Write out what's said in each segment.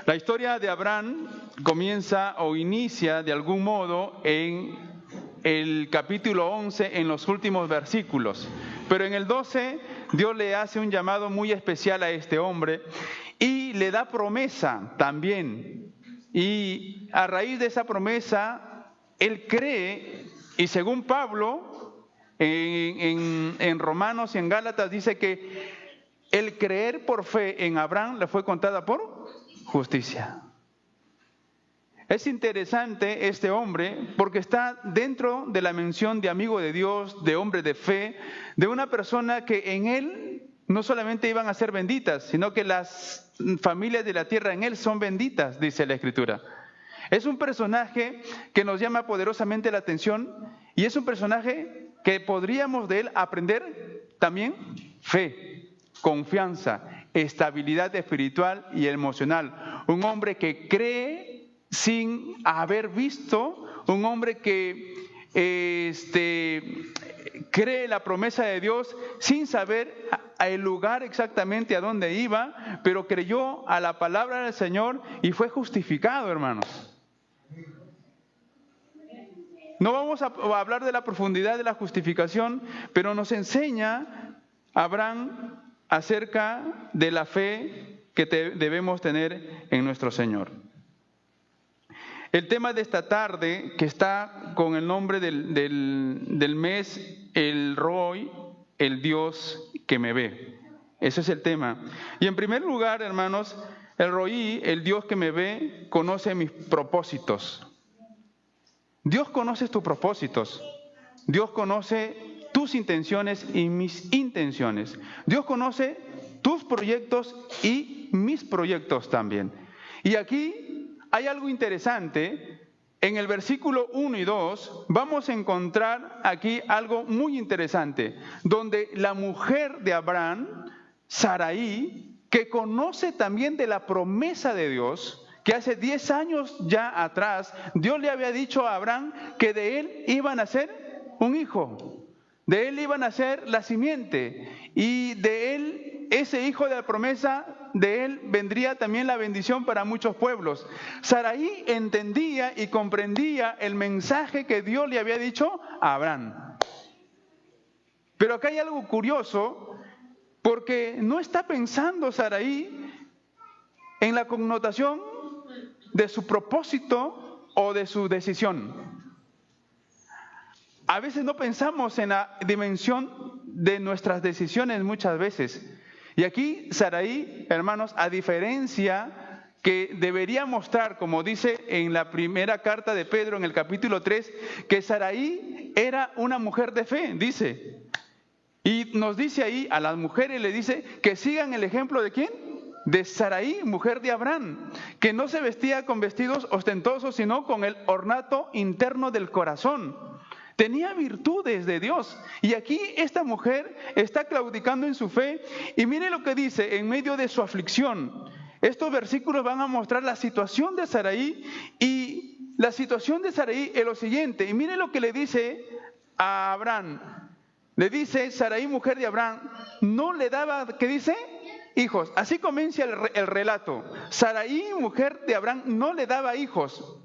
La historia de Abraham comienza o inicia de algún modo en el capítulo 11, en los últimos versículos. Pero en el 12, Dios le hace un llamado muy especial a este hombre y le da promesa también. Y a raíz de esa promesa, él cree, y según Pablo, en Romanos y en Gálatas dice que el creer por fe en Abraham le fue contada por justicia. Es interesante este hombre porque está dentro de la mención de amigo de Dios, de hombre de fe, de una persona que en él no solamente iban a ser benditas, sino que las familias de la tierra en él son benditas, dice la Escritura. Es un personaje que nos llama poderosamente la atención y es un personaje que podríamos de él aprender también fe, confianza, estabilidad espiritual y emocional. Un hombre que cree sin haber visto, un hombre que cree la promesa de Dios sin saber el lugar exactamente a dónde iba, pero creyó a la palabra del Señor y fue justificado, hermanos. No vamos a hablar de la profundidad de la justificación, pero nos enseña Abraham acerca de la fe que debemos tener en nuestro Señor. El tema de esta tarde, que está con el nombre del mes, el Roy, el Dios que me ve. Ese es el tema. Y en primer lugar, hermanos, el Roy, el Dios que me ve, conoce mis propósitos. Dios conoce tus propósitos. Dios conoce tus intenciones y mis intenciones. Dios conoce tus proyectos y mis proyectos también. Y aquí hay algo interesante. En el versículo 1 y 2 vamos a encontrar aquí algo muy interesante, donde la mujer de Abraham, Sarai, que conoce también de la promesa de Dios, que hace 10 años ya atrás, Dios le había dicho a Abraham que de él iba a nacer un hijo, de él iba a nacer la simiente, y de él, ese hijo de la promesa, de él vendría también la bendición para muchos pueblos. Sarai entendía y comprendía el mensaje que Dios le había dicho a Abraham. Pero acá hay algo curioso, porque no está pensando Sarai en la connotación de su propósito o de su decisión. A veces no pensamos en la dimensión de nuestras decisiones muchas veces. Y aquí Sarai, hermanos, a diferencia que debería mostrar, como dice en la primera carta de Pedro en el capítulo 3, que Sarai era una mujer de fe, dice. Y nos dice ahí a las mujeres, le dice que sigan el ejemplo de ¿quién? De Sarai, mujer de Abraham, que no se vestía con vestidos ostentosos, sino con el ornato interno del corazón. Tenía virtudes de Dios. Y aquí esta mujer está claudicando en su fe. Y mire lo que dice en medio de su aflicción. Estos versículos van a mostrar la situación de Sarai. Y la situación de Sarai es lo siguiente. Y mire lo que le dice a Abraham. Le dice Sarai, mujer de Abraham, no le daba, ¿qué dice? Hijos. Así comienza el relato. Sarai, mujer de Abraham, no le daba hijos.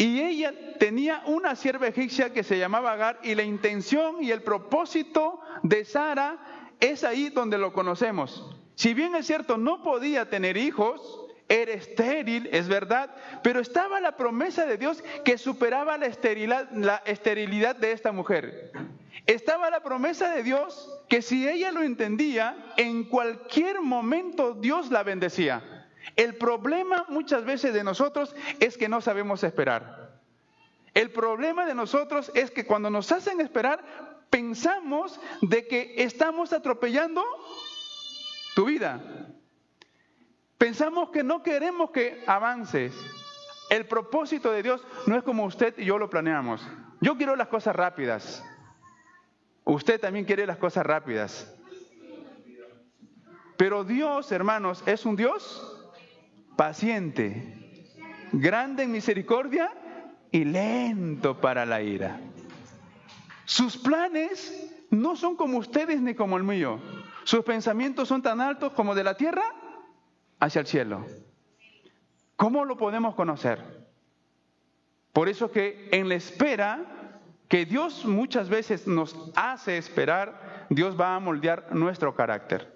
Y ella tenía una sierva egipcia que se llamaba Agar, y la intención y el propósito de Sara es ahí donde lo conocemos. Si bien es cierto, no podía tener hijos, era estéril, es verdad, pero estaba la promesa de Dios que superaba la esterilidad de esta mujer. Estaba la promesa de Dios que si ella lo entendía, en cualquier momento Dios la bendecía. El problema muchas veces de nosotros es que no sabemos esperar. El problema de nosotros es que cuando nos hacen esperar, pensamos de que estamos atropellando tu vida. Pensamos que no queremos que avances. El propósito de Dios no es como usted y yo lo planeamos. Yo quiero las cosas rápidas. Usted también quiere las cosas rápidas. Pero Dios, hermanos, es un Dios paciente, grande en misericordia y lento para la ira. Sus planes no son como ustedes ni como el mío. Sus pensamientos son tan altos como de la tierra hacia el cielo. ¿Cómo lo podemos conocer? Por eso que en la espera, que Dios muchas veces nos hace esperar, Dios va a moldear nuestro carácter.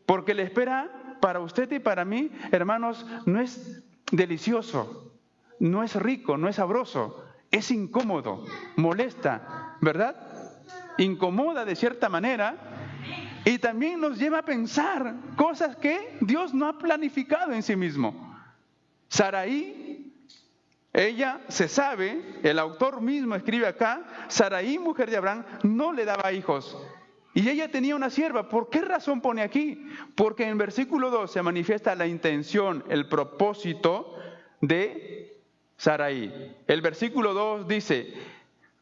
Porque la espera para usted y para mí, hermanos, no es delicioso, no es rico, no es sabroso, es incómodo, molesta, ¿verdad? Incomoda de cierta manera y también nos lleva a pensar cosas que Dios no ha planificado en sí mismo. Sarai, ella se sabe, el autor mismo escribe acá, Sarai, mujer de Abraham, no le daba hijos. Y ella tenía una sierva. ¿Por qué razón pone aquí? Porque en versículo 2 se manifiesta la intención, el propósito de Sarai. El versículo 2 dice,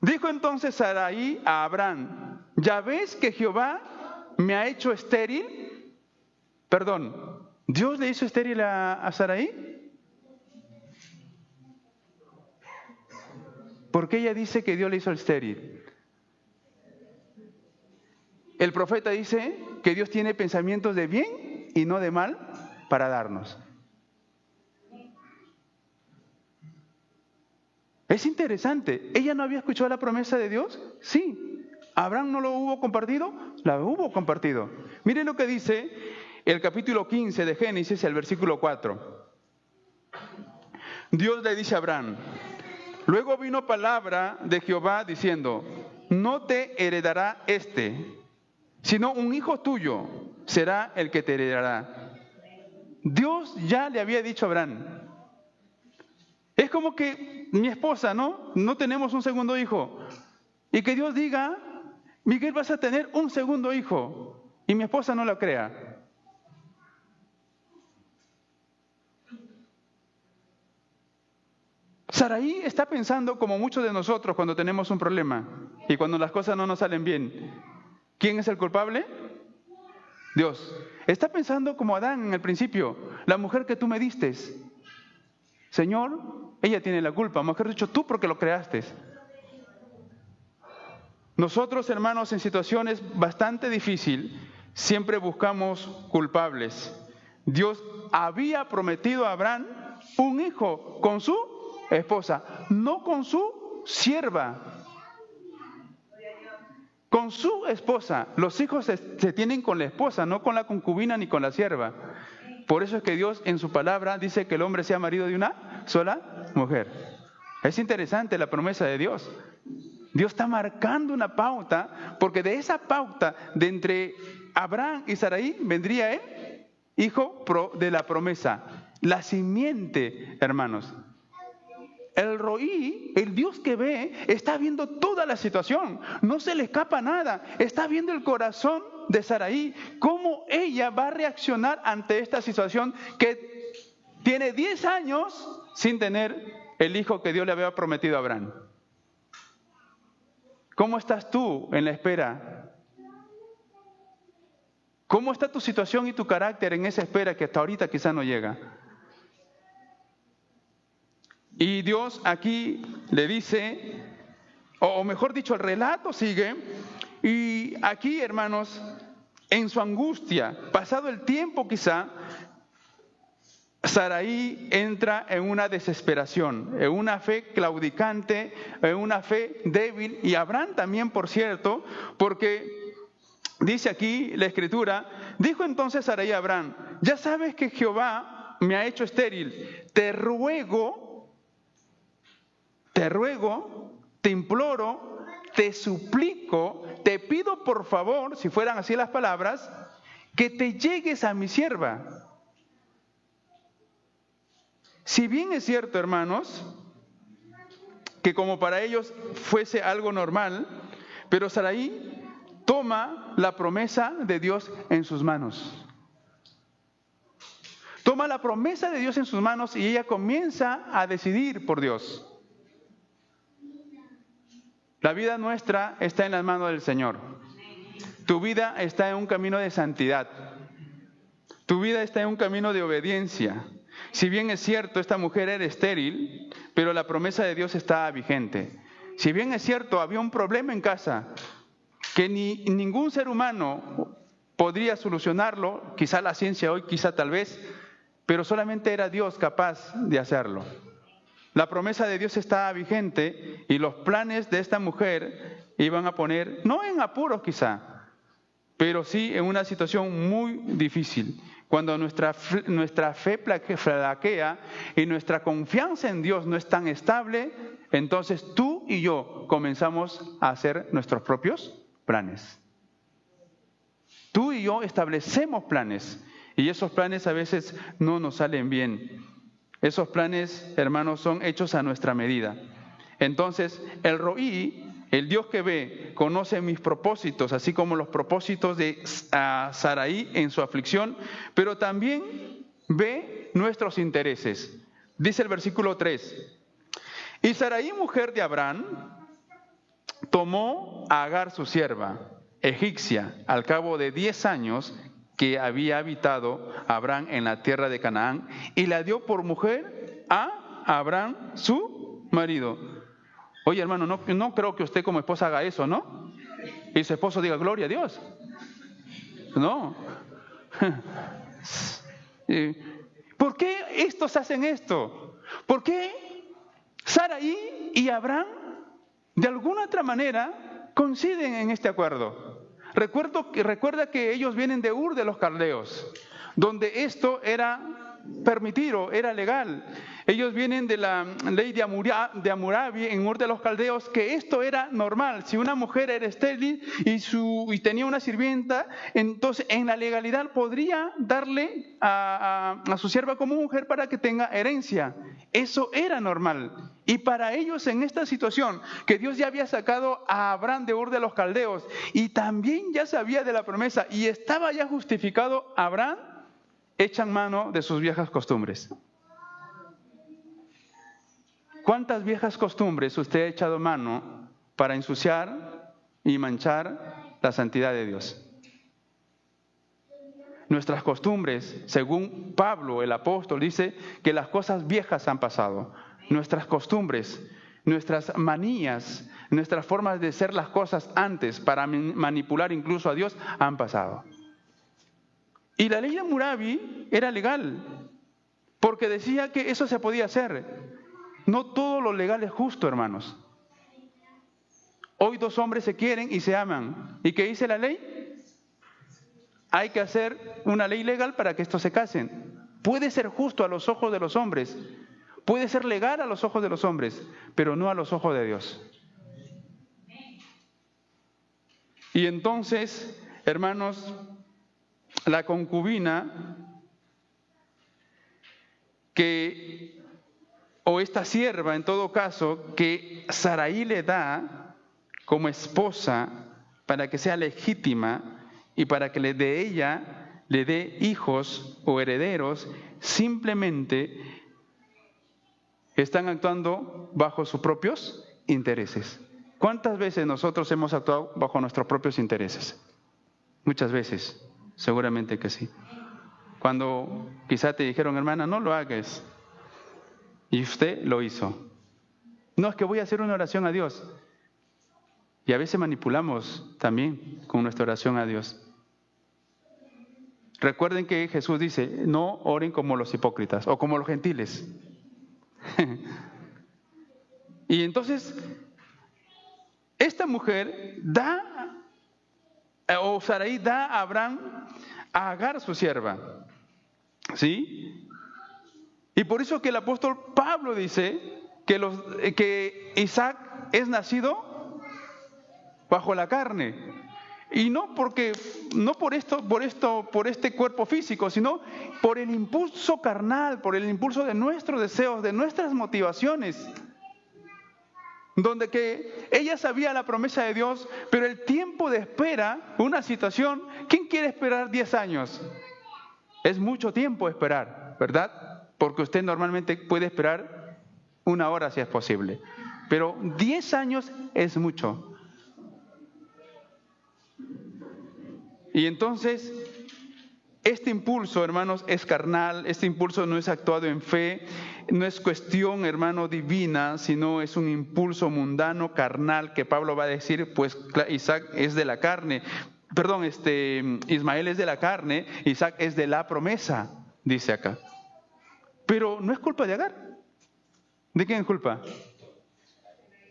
dijo entonces Sarai a Abraham, ¿ya ves que Jehová me ha hecho estéril? Perdón, ¿Dios le hizo estéril a Sarai? ¿Por qué ella dice que Dios le hizo estéril? El profeta dice que Dios tiene pensamientos de bien y no de mal para darnos. Es interesante. ¿Ella no había escuchado la promesa de Dios? Sí. ¿Abraham no lo hubo compartido? La hubo compartido. Miren lo que dice el capítulo 15 de Génesis, el versículo 4. Dios le dice a Abraham, luego vino palabra de Jehová diciendo, no te heredará sino un hijo tuyo será el que te heredará. Dios ya le había dicho a Abraham. Es como que mi esposa, no tenemos un segundo hijo. Y que Dios diga, Miguel, vas a tener un segundo hijo. Y mi esposa no lo crea. Sarai está pensando como muchos de nosotros cuando tenemos un problema y cuando las cosas no nos salen bien. ¿Quién es el culpable? Dios. Está pensando como Adán en el principio, la mujer que tú me diste. Señor, ella tiene la culpa, mejor dicho, tú porque lo creaste. Nosotros, hermanos, en situaciones bastante difíciles, siempre buscamos culpables. Dios había prometido a Abraham un hijo con su esposa, no con su sierva. Con su esposa. Los hijos se tienen con la esposa, no con la concubina ni con la sierva. Por eso es que Dios en su palabra dice que el hombre sea marido de una sola mujer. Es interesante la promesa de Dios. Dios está marcando una pauta, porque de esa pauta de entre Abraham y Sarai vendría el hijo de la promesa, la simiente, hermanos. El Roí, el Dios que ve, está viendo toda la situación, no se le escapa nada, está viendo el corazón de Sarai, cómo ella va a reaccionar ante esta situación que tiene 10 años sin tener el hijo que Dios le había prometido a Abraham. ¿Cómo estás tú en la espera? ¿Cómo está tu situación y tu carácter en esa espera que hasta ahorita quizá no llega? Y Dios aquí le dice, o mejor dicho, el relato sigue, y aquí, hermanos, en su angustia, pasado el tiempo quizá, Sarai entra en una desesperación, en una fe claudicante, en una fe débil, y Abraham también, por cierto, porque dice aquí la Escritura, dijo entonces Sarai a Abraham, ya sabes que Jehová me ha hecho estéril, te ruego, te imploro, te suplico, te pido por favor, si fueran así las palabras, que te llegues a mi sierva. Si bien es cierto, hermanos, que como para ellos fuese algo normal, pero Sarai toma la promesa de Dios en sus manos. Toma la promesa de Dios en sus manos y ella comienza a decidir por Dios. La vida nuestra está en las manos del Señor. Tu vida está en un camino de santidad. Tu vida está en un camino de obediencia. Si bien es cierto, esta mujer era estéril, pero la promesa de Dios está vigente. Si bien es cierto, había un problema en casa que ningún ser humano podría solucionarlo, quizá la ciencia hoy, quizá tal vez, pero solamente era Dios capaz de hacerlo. La promesa de Dios estaba vigente y los planes de esta mujer iban a poner, no en apuros quizá, pero sí en una situación muy difícil. Cuando nuestra fe flaquea y nuestra confianza en Dios no es tan estable, entonces tú y yo comenzamos a hacer nuestros propios planes. Tú y yo establecemos planes y esos planes a veces no nos salen bien. Esos planes, hermanos, son hechos a nuestra medida. Entonces, el Roí, el Dios que ve, conoce mis propósitos, así como los propósitos de Sarai en su aflicción, pero también ve nuestros intereses. Dice el versículo 3, y Sarai, mujer de Abraham, tomó a Agar su sierva, egipcia, al cabo de 10 años que había habitado Abraham en la tierra de Canaán, y la dio por mujer a Abraham, su marido. Oye, hermano, no creo que usted como esposa haga eso, ¿no? Y su esposo diga, gloria a Dios. No. ¿Por qué estos hacen esto? ¿Por qué Sarai y Abraham de alguna otra manera coinciden en este acuerdo? Recuerda que ellos vienen de Ur de los Caldeos, donde esto era permitido, era legal. Ellos vienen de la ley de Hammurabi en Ur de los Caldeos, que esto era normal. Si una mujer era estéril y tenía una sirvienta, entonces en la legalidad podría darle a su sierva como mujer para que tenga herencia. Eso era normal. Y para ellos en esta situación, que Dios ya había sacado a Abraham de Ur de los Caldeos y también ya sabía de la promesa y estaba ya justificado Abraham, echan mano de sus viejas costumbres. ¿Cuántas viejas costumbres usted ha echado mano para ensuciar y manchar la santidad de Dios? Nuestras costumbres, según Pablo el apóstol, dice que las cosas viejas han pasado. Nuestras costumbres, nuestras manías, nuestras formas de hacer las cosas antes para manipular incluso a Dios han pasado. Y la ley de Hammurabi era legal, porque decía que eso se podía hacer. No todo lo legal es justo, hermanos. Hoy 2 hombres se quieren y se aman. ¿Y qué dice la ley? Hay que hacer una ley legal para que estos se casen. Puede ser justo a los ojos de los hombres, puede ser legal a los ojos de los hombres, pero no a los ojos de Dios. Y entonces, hermanos, la concubina o esta sierva, en todo caso, que Sarai le da como esposa para que sea legítima y para que le dé hijos o herederos, simplemente están actuando bajo sus propios intereses. ¿Cuántas veces nosotros hemos actuado bajo nuestros propios intereses? Muchas veces, seguramente que sí. Cuando quizá te dijeron, hermana, no lo hagas, y usted lo hizo. No, es que voy a hacer una oración a Dios. Y a veces manipulamos también con nuestra oración a Dios. Recuerden que Jesús dice, no oren como los hipócritas o como los gentiles. Y entonces, esta mujer Sarai da a Abraham a Agar su sierva. ¿Sí? Y por eso que el apóstol Pablo dice que Isaac es nacido bajo la carne. Y no por este cuerpo físico, sino por el impulso carnal, por el impulso de nuestros deseos, de nuestras motivaciones. Donde que ella sabía la promesa de Dios, pero el tiempo de espera, una situación, ¿quién quiere esperar 10 años? Es mucho tiempo esperar, ¿verdad? Porque usted normalmente puede esperar 1 hora si es posible. Pero 10 años es mucho. Y entonces, este impulso, hermanos, es carnal, este impulso no es actuado en fe, no es cuestión, hermano, divina, sino es un impulso mundano, carnal, que Pablo va a decir, pues Isaac es de la carne, Ismael es de la carne, Isaac es de la promesa, dice acá. Pero no es culpa de Agar. ¿De quién es culpa?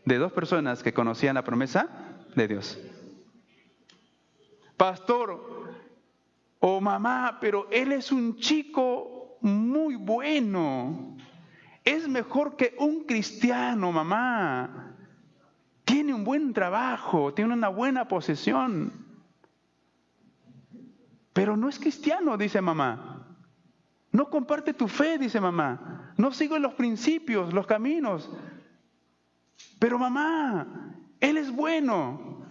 De dos personas que conocían la promesa de Dios. Pastor o mamá, pero él es un chico muy bueno. Es mejor que un cristiano, mamá. Tiene un buen trabajo, tiene una buena posición. Pero no es cristiano, dice mamá. No comparte tu fe, dice mamá. No sigue los principios, los caminos. Pero mamá, él es bueno.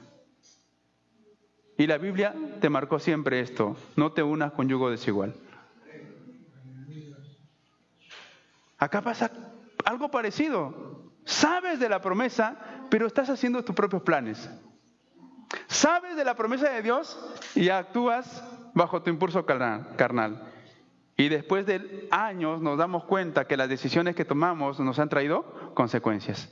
Y la Biblia te marcó siempre esto: no te unas con yugo desigual. Acá pasa algo parecido. Sabes de la promesa, pero estás haciendo tus propios planes. Sabes de la promesa de Dios y actúas bajo tu impulso carnal. Y después de años nos damos cuenta que las decisiones que tomamos nos han traído consecuencias.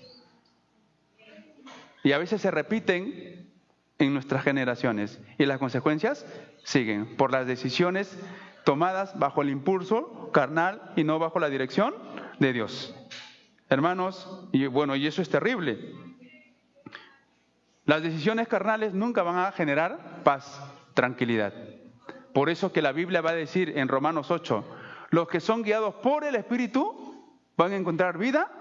Y a veces se repiten en nuestras generaciones. Y las consecuencias siguen por las decisiones tomadas bajo el impulso carnal y no bajo la dirección de Dios. Hermanos, y eso es terrible. Las decisiones carnales nunca van a generar paz, tranquilidad. Por eso que la Biblia va a decir en Romanos 8, los que son guiados por el Espíritu van a encontrar vida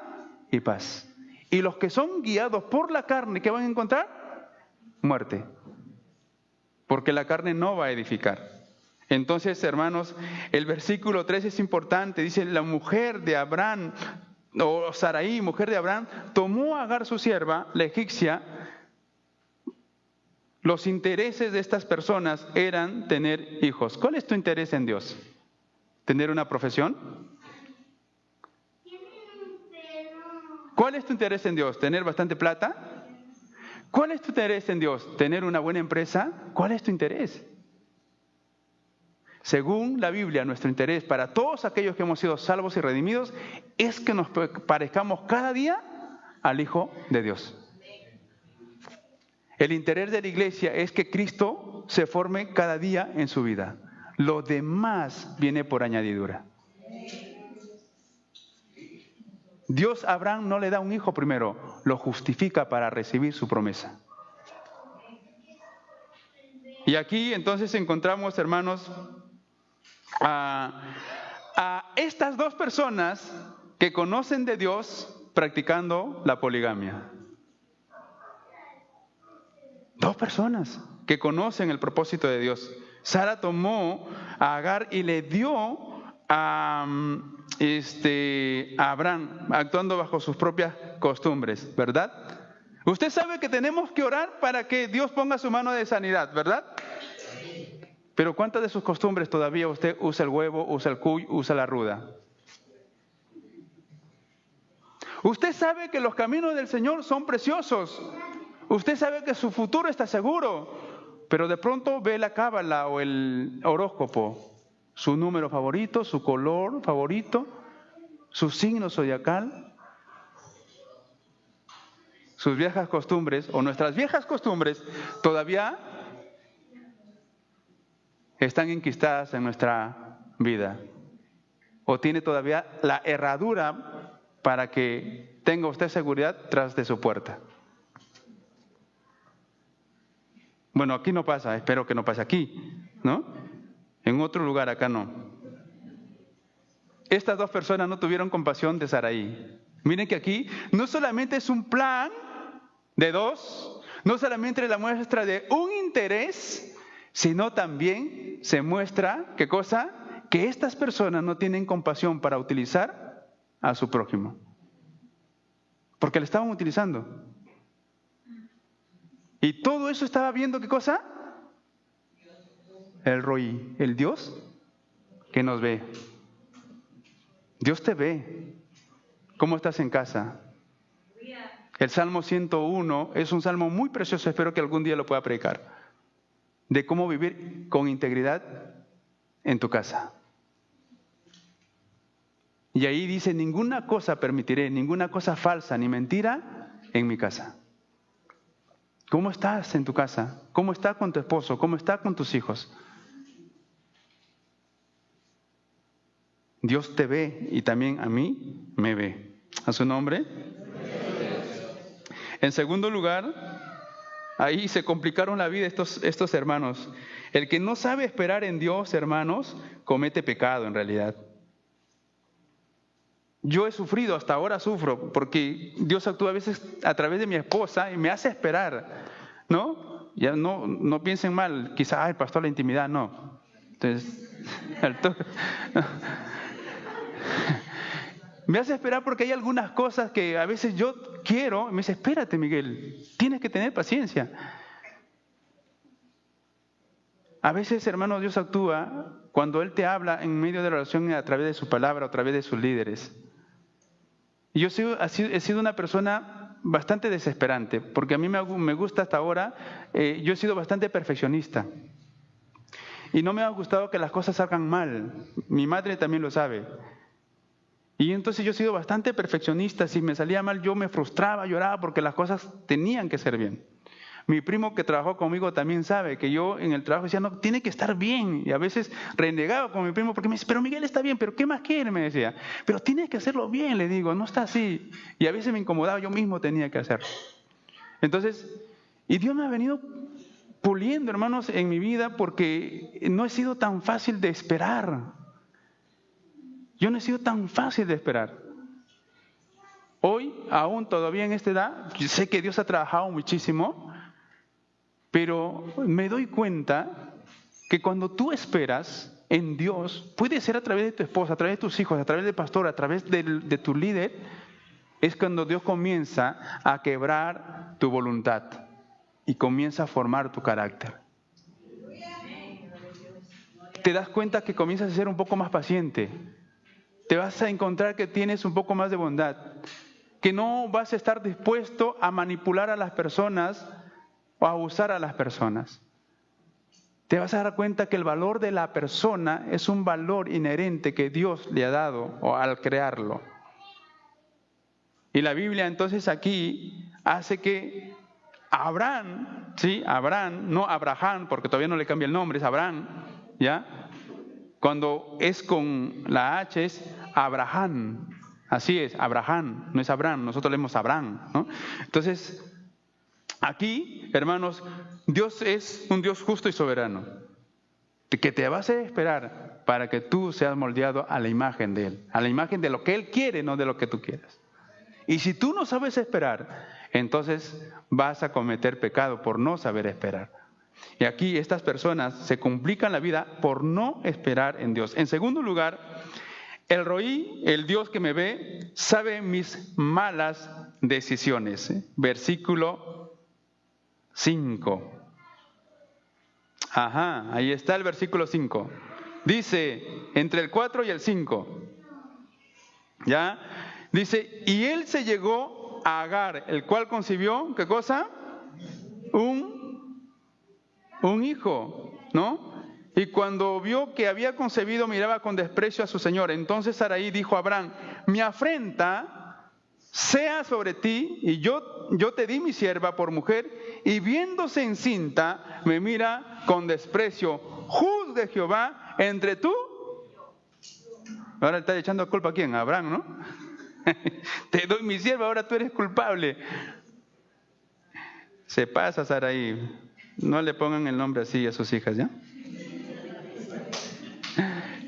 y paz. Y los que son guiados por la carne, ¿qué van a encontrar? Muerte. Porque la carne no va a edificar. Entonces, hermanos, el versículo 3 es importante. Dice, la mujer de Abraham, o Sarai, mujer de Abraham, tomó a Agar su sierva, la egipcia. Los intereses de estas personas eran tener hijos. ¿Cuál es tu interés en Dios? ¿Tener una profesión? ¿Cuál es tu interés en Dios? ¿Tener bastante plata? ¿Cuál es tu interés en Dios? ¿Tener una buena empresa? ¿Cuál es tu interés? Según la Biblia, nuestro interés para todos aquellos que hemos sido salvos y redimidos es que nos parezcamos cada día al Hijo de Dios. El interés de la iglesia es que Cristo se forme cada día en su vida. Lo demás viene por añadidura. Dios a Abraham no le da un hijo primero, lo justifica para recibir su promesa. Y aquí entonces encontramos, hermanos, a estas dos personas que conocen de Dios practicando la poligamia. Dos personas que conocen el propósito de Dios. Sara tomó a Agar y le dio a Abraham, actuando bajo sus propias costumbres, ¿verdad? Usted sabe que tenemos que orar para que Dios ponga su mano de sanidad, ¿verdad? Pero ¿cuántas de sus costumbres todavía usted usa el huevo, usa el cuy, usa la ruda? Usted sabe que los caminos del Señor son preciosos. Usted sabe que su futuro está seguro, pero de pronto ve la cábala o el horóscopo, su número favorito, su color favorito, su signo zodiacal, sus viejas costumbres o nuestras viejas costumbres todavía están enquistadas en nuestra vida. O tiene todavía la herradura para que tenga usted seguridad tras de su puerta. Bueno, aquí no pasa, espero que no pase aquí, ¿no? En otro lugar, acá no. Estas dos personas no tuvieron compasión de Sarai. Miren que aquí no solamente es un plan de dos, no solamente la muestra de un interés, sino también se muestra, ¿qué cosa? Que estas personas no tienen compasión para utilizar a su prójimo. Porque le estaban utilizando. Y todo eso estaba viendo, ¿qué cosa? El Roí, el Dios que nos ve. Dios te ve. ¿Cómo estás en casa? El Salmo 101 es un salmo muy precioso, espero que algún día lo pueda predicar, de cómo vivir con integridad en tu casa. Y ahí dice, ninguna cosa permitiré, ninguna cosa falsa ni mentira en mi casa. ¿Cómo estás en tu casa? ¿Cómo estás con tu esposo? ¿Cómo estás con tus hijos? Dios te ve y también a mí me ve. ¿A su nombre? En segundo lugar, ahí se complicaron la vida estos hermanos. El que no sabe esperar en Dios, hermanos, comete pecado en realidad. Yo he sufrido, hasta ahora sufro, porque Dios actúa a veces a través de mi esposa y me hace esperar, ¿no? Ya no piensen mal, quizás, el pastor, la intimidad, no. Entonces, me hace esperar porque hay algunas cosas que a veces yo quiero, y me dice, espérate, Miguel, tienes que tener paciencia. A veces, hermano, Dios actúa cuando Él te habla en medio de la oración a través de su palabra, a través de sus líderes. Y yo he sido una persona bastante desesperante, porque a mí me gusta hasta ahora, yo he sido bastante perfeccionista. Y no me ha gustado que las cosas salgan mal. Mi madre también lo sabe. Y entonces yo he sido bastante perfeccionista. Si me salía mal, yo me frustraba, lloraba, porque las cosas tenían que ser bien. Mi primo que trabajó conmigo también sabe que yo en el trabajo decía, no, tiene que estar bien. Y a veces renegaba con mi primo porque me dice, pero Miguel está bien, pero ¿qué más quiere? Me decía, pero tienes que hacerlo bien, le digo, no está así. Y a veces me incomodaba, yo mismo tenía que hacerlo. Entonces, y Dios me ha venido puliendo, hermanos, en mi vida, porque no he sido tan fácil de esperar. Yo no he sido tan fácil de esperar. Hoy, aún todavía en esta edad, yo sé que Dios ha trabajado muchísimo, pero me doy cuenta que cuando tú esperas en Dios, puede ser a través de tu esposa, a través de tus hijos, a través del pastor, a través de tu líder, es cuando Dios comienza a quebrar tu voluntad y comienza a formar tu carácter. Te das cuenta que comienzas a ser un poco más paciente. Te vas a encontrar que tienes un poco más de bondad, que no vas a estar dispuesto a manipular a las personas o a abusar a las personas. Te vas a dar cuenta que el valor de la persona es un valor inherente que Dios le ha dado o al crearlo. Y la Biblia entonces aquí hace que Abraham, ¿sí? Abraham, no Abraham, porque todavía no le cambia el nombre, es Abraham, ¿ya? Cuando es con la H es Abraham, así es, Abraham, no es Abraham, nosotros leemos Abraham, ¿no? Entonces, aquí, hermanos, Dios es un Dios justo y soberano, que te va a hacer esperar para que tú seas moldeado a la imagen de Él, a la imagen de lo que Él quiere, no de lo que tú quieras. Y si tú no sabes esperar, entonces vas a cometer pecado por no saber esperar. Y aquí estas personas se complican la vida por no esperar en Dios. En segundo lugar, el Roí, el Dios que me ve, sabe mis malas decisiones. Versículo 5. Ajá, ahí está el versículo 5. Dice, entre el 4 y el 5. ¿Ya? Dice, y él se llegó a Agar, el cual concibió, ¿qué cosa? Un hijo, ¿no? Y cuando vio que había concebido, miraba con desprecio a su señor. Entonces Sarai dijo a Abraham, mi afrenta sea sobre ti, y yo te di mi sierva por mujer, y viéndose encinta, me mira con desprecio. Juzgue Jehová entre tú. Ahora está echando culpa a quién, a Abraham, ¿no? Te doy mi sierva, ahora tú eres culpable. Se pasa, Sarai. No le pongan el nombre así a sus hijas, ¿ya?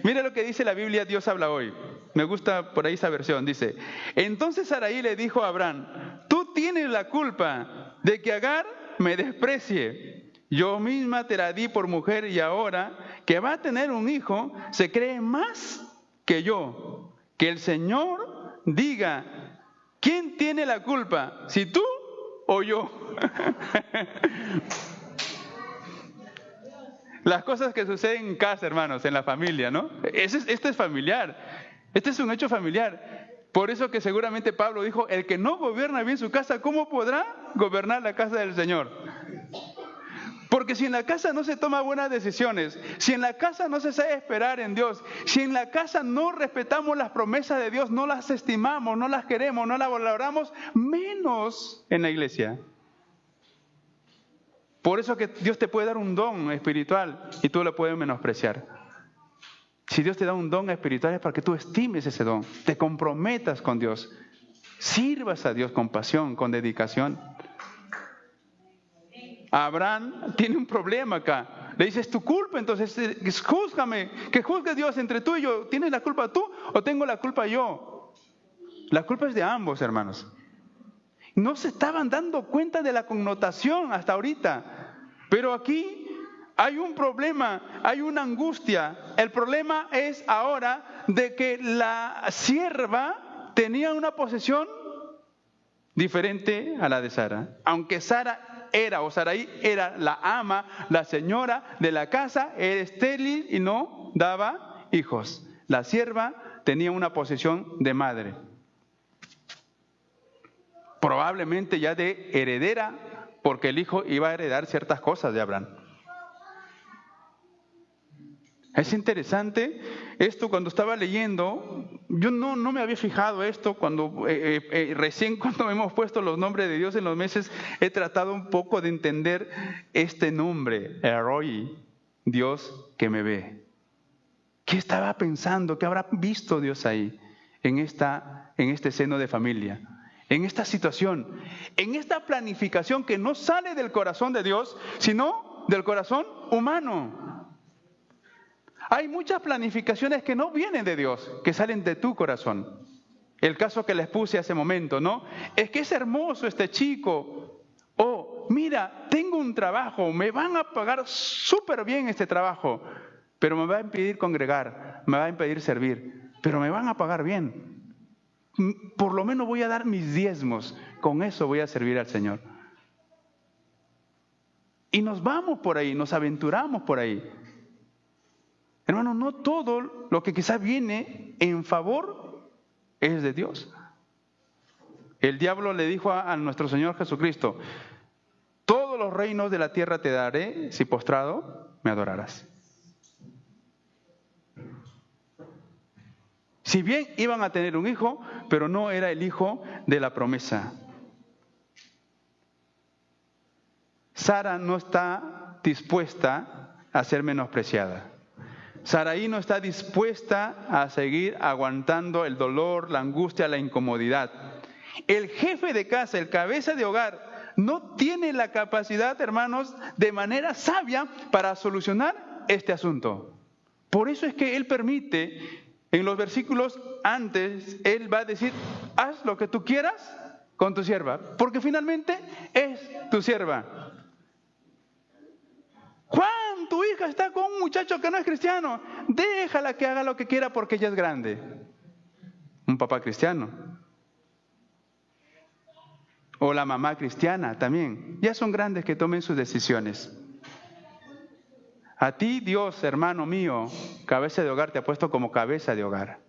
Mira lo que dice la Biblia, Dios habla hoy. Me gusta por ahí esa versión. Dice, entonces Sarai le dijo a Abraham, tú tienes la culpa de que Agar me desprecie. Yo misma te la di por mujer y ahora que va a tener un hijo, se cree más que yo. Que el Señor diga, ¿quién tiene la culpa? ¿Si tú o yo? Las cosas que suceden en casa, hermanos, en la familia, ¿no? Esto es familiar. Este es un hecho familiar. Por eso que seguramente Pablo dijo, el que no gobierna bien su casa, ¿cómo podrá gobernar la casa del Señor? Porque si en la casa no se toman buenas decisiones, si en la casa no se sabe esperar en Dios, si en la casa no respetamos las promesas de Dios, no las estimamos, no las queremos, no las valoramos, menos en la iglesia. Por eso que Dios te puede dar un don espiritual y tú lo puedes menospreciar. Si Dios te da un don espiritual es para que tú estimes ese don, te comprometas con Dios, sirvas a Dios con pasión, con dedicación. Abraham tiene un problema acá. Le dice, es tu culpa, entonces júzgame, que juzgue Dios entre tú y yo. ¿Tienes la culpa tú o tengo la culpa yo? La culpa es de ambos, hermanos. No se estaban dando cuenta de la connotación hasta ahorita. Pero aquí hay un problema, hay una angustia. El problema es ahora de que la sierva tenía una posesión diferente a la de Sara. Aunque Sarai era la ama, la señora de la casa, era estéril y no daba hijos. La sierva tenía una posesión de madre. Probablemente ya de heredera, porque el hijo iba a heredar ciertas cosas de Abraham. Es interesante esto. Cuando estaba leyendo, yo no me había fijado esto. Recién cuando hemos puesto los nombres de Dios en los meses, he tratado un poco de entender este nombre, El-Roi, Dios que me ve. ¿Qué estaba pensando? ¿Qué habrá visto Dios ahí, en este seno de familia? En esta situación, en esta planificación que no sale del corazón de Dios, sino del corazón humano. Hay muchas planificaciones que no vienen de Dios, que salen de tu corazón. El caso que les puse hace momento, ¿no? Es que es hermoso este chico. Oh, mira, tengo un trabajo, me van a pagar súper bien este trabajo, pero me va a impedir congregar, me va a impedir servir, pero me van a pagar bien. Por lo menos voy a dar mis diezmos, con eso voy a servir al Señor. Y nos vamos por ahí, nos aventuramos por ahí. Hermano, no todo lo que quizás viene en favor es de Dios. El diablo le dijo a nuestro Señor Jesucristo, todos los reinos de la tierra te daré si postrado me adorarás. Si bien iban a tener un hijo, pero no era el hijo de la promesa. Sara no está dispuesta a ser menospreciada. Sarai no está dispuesta a seguir aguantando el dolor, la angustia, la incomodidad. El jefe de casa, el cabeza de hogar, no tiene la capacidad, hermanos, de manera sabia para solucionar este asunto. Por eso es que él permite. En los versículos antes, él va a decir, haz lo que tú quieras con tu sierva, porque finalmente es tu sierva. Juan, tu hija está con un muchacho que no es cristiano, déjala que haga lo que quiera porque ella es grande. Un papá cristiano. O la mamá cristiana también. Ya son grandes que tomen sus decisiones. A ti Dios, hermano mío, cabeza de hogar, te ha puesto como cabeza de hogar.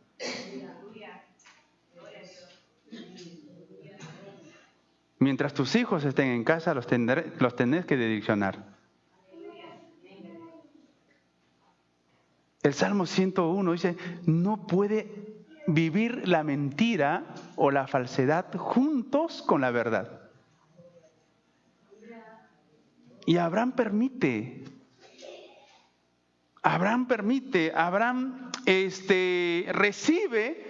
Mientras tus hijos estén en casa, los tenés que direccionar. El Salmo 101 dice, no puede vivir la mentira o la falsedad juntos con la verdad. Y Abraham permite, recibe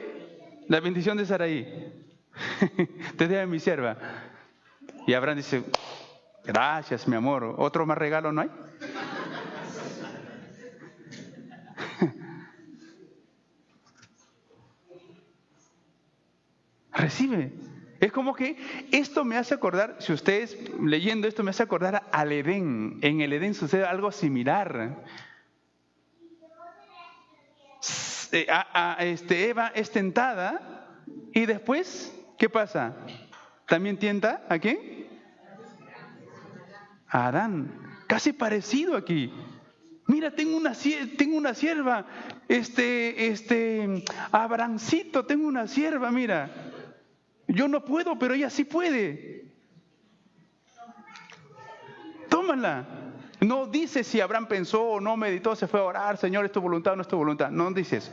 la bendición de Sarai. Te debe mi sierva. Y Abraham dice, gracias mi amor, ¿otro más regalo no hay? Recibe. Es como que esto me hace acordar, si ustedes leyendo esto me hace acordar al Edén. En el Edén sucede algo similar. Eva es tentada y después, ¿qué pasa? ¿También tienta a quién? A Adán. Casi parecido aquí. Mira, tengo una sierva, Abrancito, tengo una sierva, mira. Yo no puedo, pero ella sí puede. Tómala. No dice si Abraham pensó o no meditó, se fue a orar, Señor, ¿es tu voluntad o no es tu voluntad? No dice eso.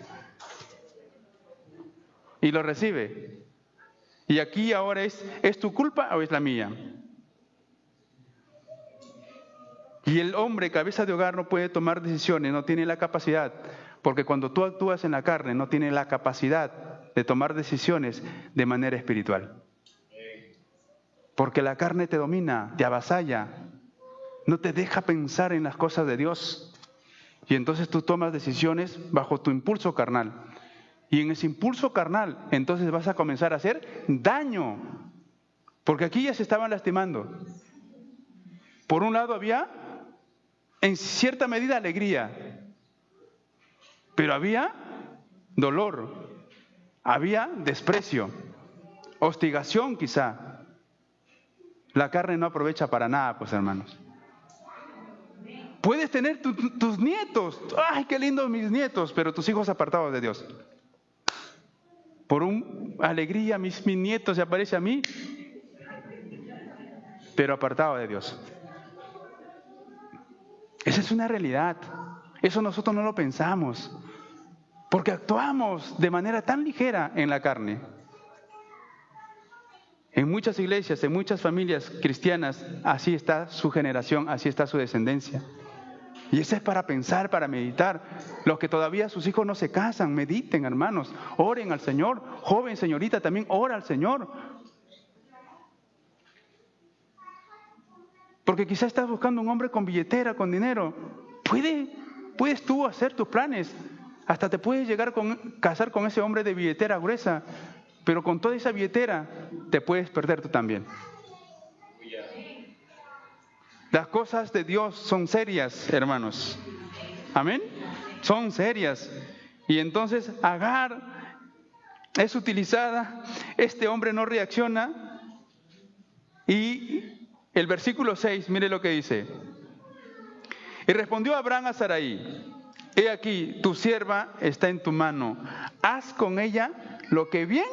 Y lo recibe. Y aquí ahora ¿es tu culpa o es la mía? Y el hombre, cabeza de hogar, no puede tomar decisiones, no tiene la capacidad. Porque cuando tú actúas en la carne, no tienes la capacidad de tomar decisiones de manera espiritual. Porque la carne te domina, te avasalla, no te deja pensar en las cosas de Dios. Y entonces tú tomas decisiones bajo tu impulso carnal. Y en ese impulso carnal, entonces vas a comenzar a hacer daño. Porque aquí ya se estaban lastimando. Por un lado había, en cierta medida, alegría. Pero había dolor, había desprecio, hostigación quizá. La carne no aprovecha para nada, pues hermanos. Puedes tener tus nietos, ¡ay, qué lindos mis nietos! Pero tus hijos apartados de Dios. Por una alegría, mis nietos se aparece a mí, pero apartado de Dios. Esa es una realidad. Eso nosotros no lo pensamos. Porque actuamos de manera tan ligera en la carne. En muchas iglesias, en muchas familias cristianas, así está su generación, así está su descendencia. Y eso es para pensar, para meditar. Los que todavía sus hijos no se casan, mediten, hermanos. Oren al Señor. Joven, señorita, también ora al Señor. Porque quizá estás buscando un hombre con billetera, con dinero. Puedes tú hacer tus planes. Hasta te puedes llegar a casar con ese hombre de billetera gruesa, pero con toda esa billetera te puedes perder tú también. Las cosas de Dios son serias, hermanos. Amén. Son serias. Y entonces Agar es utilizada, este hombre no reacciona. Y el versículo 6, mire lo que dice. Y respondió Abraham a Sarai: he aquí, tu sierva está en tu mano. Haz con ella lo que bien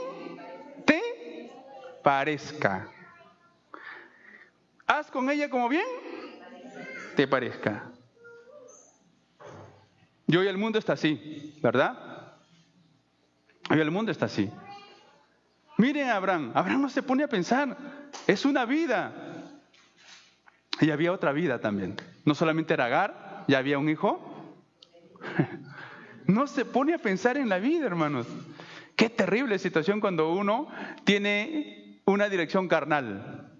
te parezca. Haz con ella como bien te parezca. Y hoy el mundo está así, ¿verdad? Hoy el mundo está así. Miren a Abraham. Abraham no se pone a pensar. Es una vida. Y había otra vida también. No solamente era Agar, ya había un hijo. No se pone a pensar en la vida, hermanos. Qué terrible situación cuando uno tiene una dirección carnal.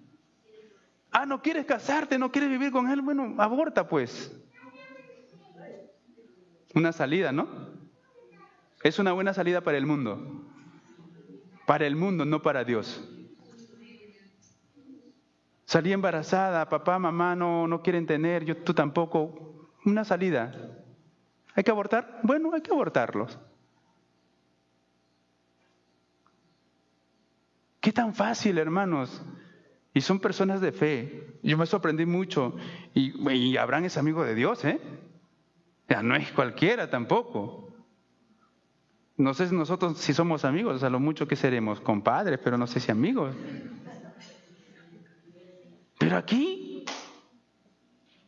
Ah, no quieres casarte, no quieres vivir con él. Bueno, aborta pues. Una salida, ¿no? Es una buena salida para el mundo. Para el mundo, no para Dios. Salí embarazada, papá, mamá no quieren tener, tú tampoco. Una salida. ¿Hay que abortar? Bueno, hay que abortarlos. ¿Qué tan fácil, hermanos? Y son personas de fe. Yo me sorprendí mucho. Y Abraham es amigo de Dios, ¿eh? Ya no es cualquiera tampoco. No sé nosotros si somos amigos, a lo mucho que seremos compadres, pero no sé si amigos. Pero aquí,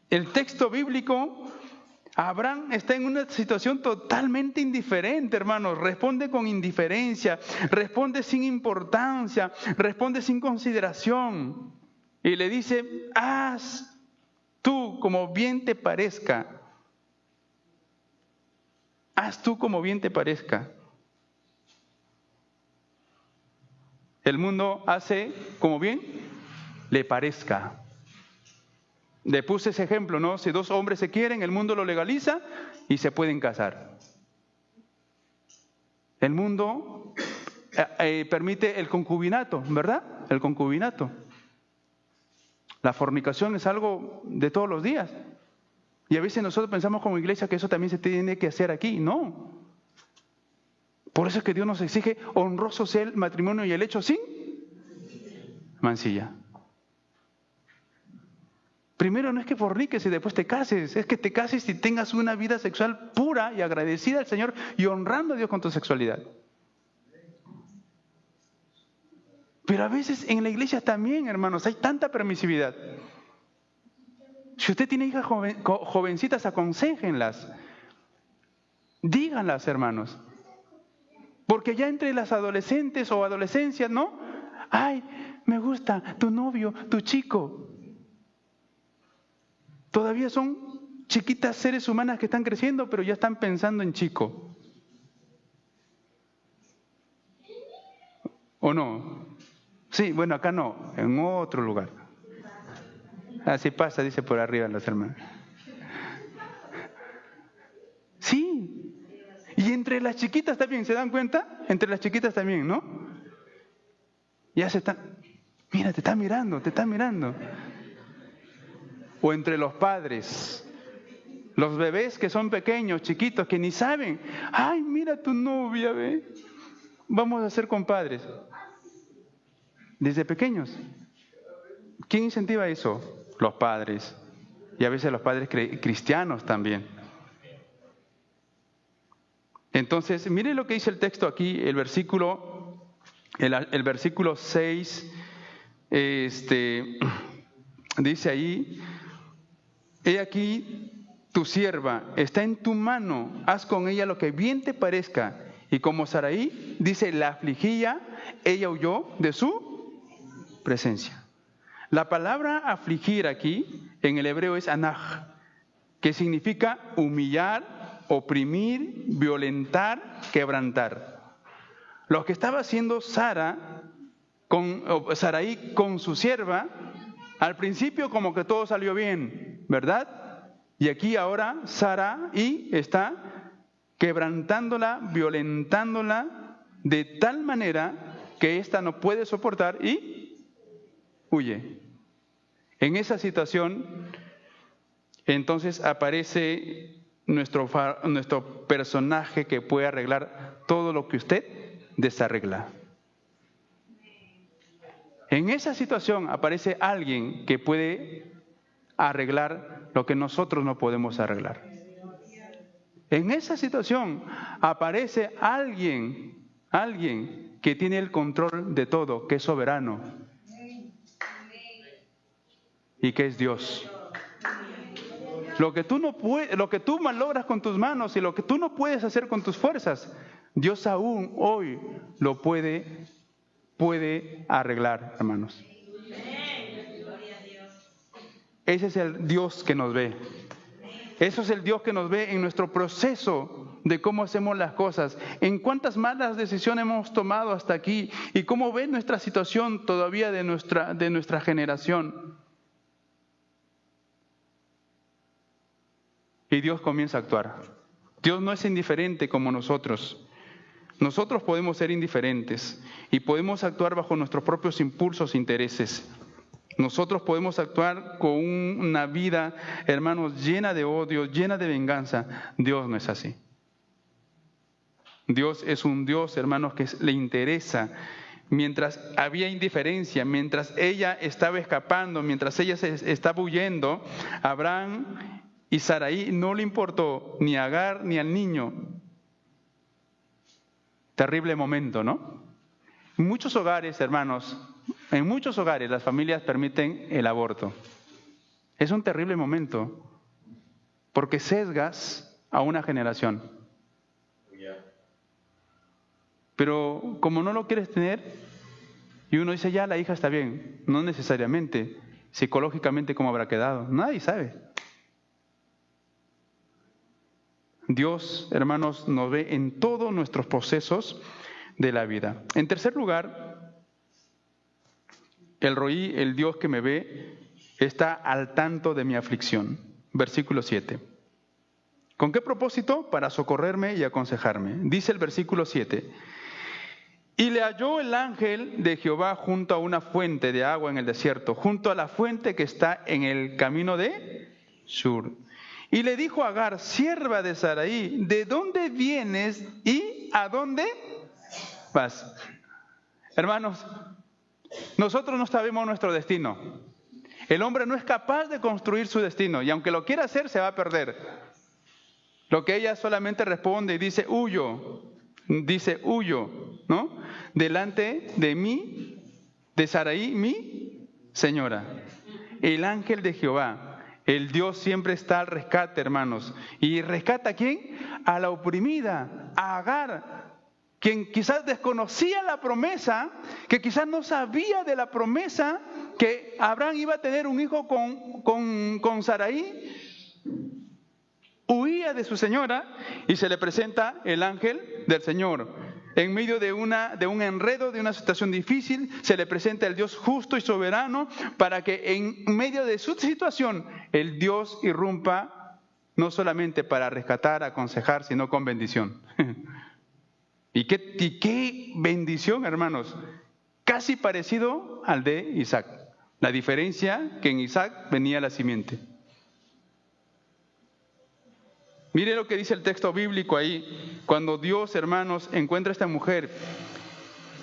el texto bíblico, Abraham está en una situación totalmente indiferente, hermanos. Responde con indiferencia, responde sin importancia, responde sin consideración. Y le dice, haz tú como bien te parezca. Haz tú como bien te parezca. El mundo hace como bien le parezca. Le puse ese ejemplo, ¿no? Si dos hombres se quieren, el mundo lo legaliza y se pueden casar. El mundo permite el concubinato, ¿verdad? El concubinato. La fornicación es algo de todos los días. Y a veces nosotros pensamos como iglesia que eso también se tiene que hacer aquí. No. Por eso es que Dios nos exige honroso sea el matrimonio y el hecho sin mancilla. Primero no es que forniques y después te cases, es que te cases y tengas una vida sexual pura y agradecida al Señor y honrando a Dios con tu sexualidad. Pero a veces en la iglesia también, hermanos, hay tanta permisividad. Si usted tiene hijas jovencitas, aconséjenlas. Díganlas, hermanos. Porque ya entre las adolescentes o adolescencias, ¿no? Ay, me gusta tu novio, tu chico. Todavía son chiquitas seres humanas que están creciendo, pero ya están pensando en chico. ¿O no? Sí, bueno, acá no, en otro lugar. Así pasa, dice por arriba los hermanos. Sí. Y entre las chiquitas también, ¿se dan cuenta? Entre las chiquitas también, ¿no? Ya se están... Mira, te está mirando, te está mirando. O entre los padres. Los bebés que son pequeños, chiquitos, que ni saben. Ay, mira tu novia, ve. Vamos a ser compadres. Desde pequeños. ¿Quién incentiva eso? Los padres. Y a veces los padres cristianos también. Entonces, mire lo que dice el texto aquí, el versículo 6, dice ahí, he aquí tu sierva, está en tu mano, haz con ella lo que bien te parezca. Y como Saraí, dice, la afligía, ella huyó de su presencia. La palabra afligir aquí, en el hebreo es anaj, que significa humillar, oprimir, violentar, quebrantar. Lo que estaba haciendo Saraí con su sierva, al principio como que todo salió bien, ¿verdad? Y aquí ahora Saraí está quebrantándola, violentándola de tal manera que ésta no puede soportar y huye. En esa situación, entonces aparece nuestro personaje que puede arreglar todo lo que usted desarregla. En esa situación aparece alguien que puede arreglar lo que nosotros no podemos arreglar. En esa situación aparece alguien que tiene el control de todo, que es soberano y que es Dios. Lo que tú malogras con tus manos y lo que tú no puedes hacer con tus fuerzas, Dios aún hoy lo puede arreglar, hermanos. Ese es el Dios que nos ve. Eso es el Dios que nos ve en nuestro proceso de cómo hacemos las cosas, en cuántas malas decisiones hemos tomado hasta aquí y cómo ve nuestra situación todavía de nuestra generación. Y Dios comienza a actuar. Dios no es indiferente como nosotros. Nosotros podemos ser indiferentes y podemos actuar bajo nuestros propios impulsos e intereses. Nosotros podemos actuar con una vida, hermanos, llena de odio, llena de venganza. Dios no es así. Dios es un Dios, hermanos, que le interesa. Mientras había indiferencia, mientras ella estaba escapando, mientras ella se estaba huyendo, Abraham y Saraí no le importó ni a Agar ni al niño. Terrible momento, ¿no? En muchos hogares, hermanos, en muchos hogares las familias permiten el aborto. Es un terrible momento porque sesgas a una generación. Pero como no lo quieres tener y uno dice ya la hija está bien, no necesariamente, psicológicamente cómo habrá quedado, nadie sabe. Dios, hermanos, nos ve en todos nuestros procesos de la vida. En tercer lugar, el Roí, el Dios que me ve, está al tanto de mi aflicción. Versículo 7. ¿Con qué propósito? Para socorrerme y aconsejarme. Dice el versículo 7. Y le halló el ángel de Jehová junto a una fuente de agua en el desierto, junto a la fuente que está en el camino de Shur. Y le dijo a Agar, sierva de Saraí, ¿de dónde vienes y a dónde vas? Hermanos, nosotros no sabemos nuestro destino. El hombre no es capaz de construir su destino y aunque lo quiera hacer, se va a perder. Lo que ella solamente responde y dice, huyo, ¿no? Delante de mí, de Saraí, mi señora. El ángel de Jehová. El Dios siempre está al rescate, hermanos. ¿Y rescata a quién? A la oprimida, a Agar, quien quizás desconocía la promesa, que quizás no sabía de la promesa que Abraham iba a tener un hijo con Saraí. huía de su señora y se le presenta el ángel del Señor. En medio de un enredo, de una situación difícil, se le presenta el Dios justo y soberano para que en medio de su situación el Dios irrumpa, no solamente para rescatar, aconsejar, sino con bendición. ¿Y qué bendición, hermanos? Casi parecido al de Isaac. La diferencia que en Isaac venía la simiente. Mire lo que dice el texto bíblico ahí. Cuando Dios, hermanos, encuentra a esta mujer,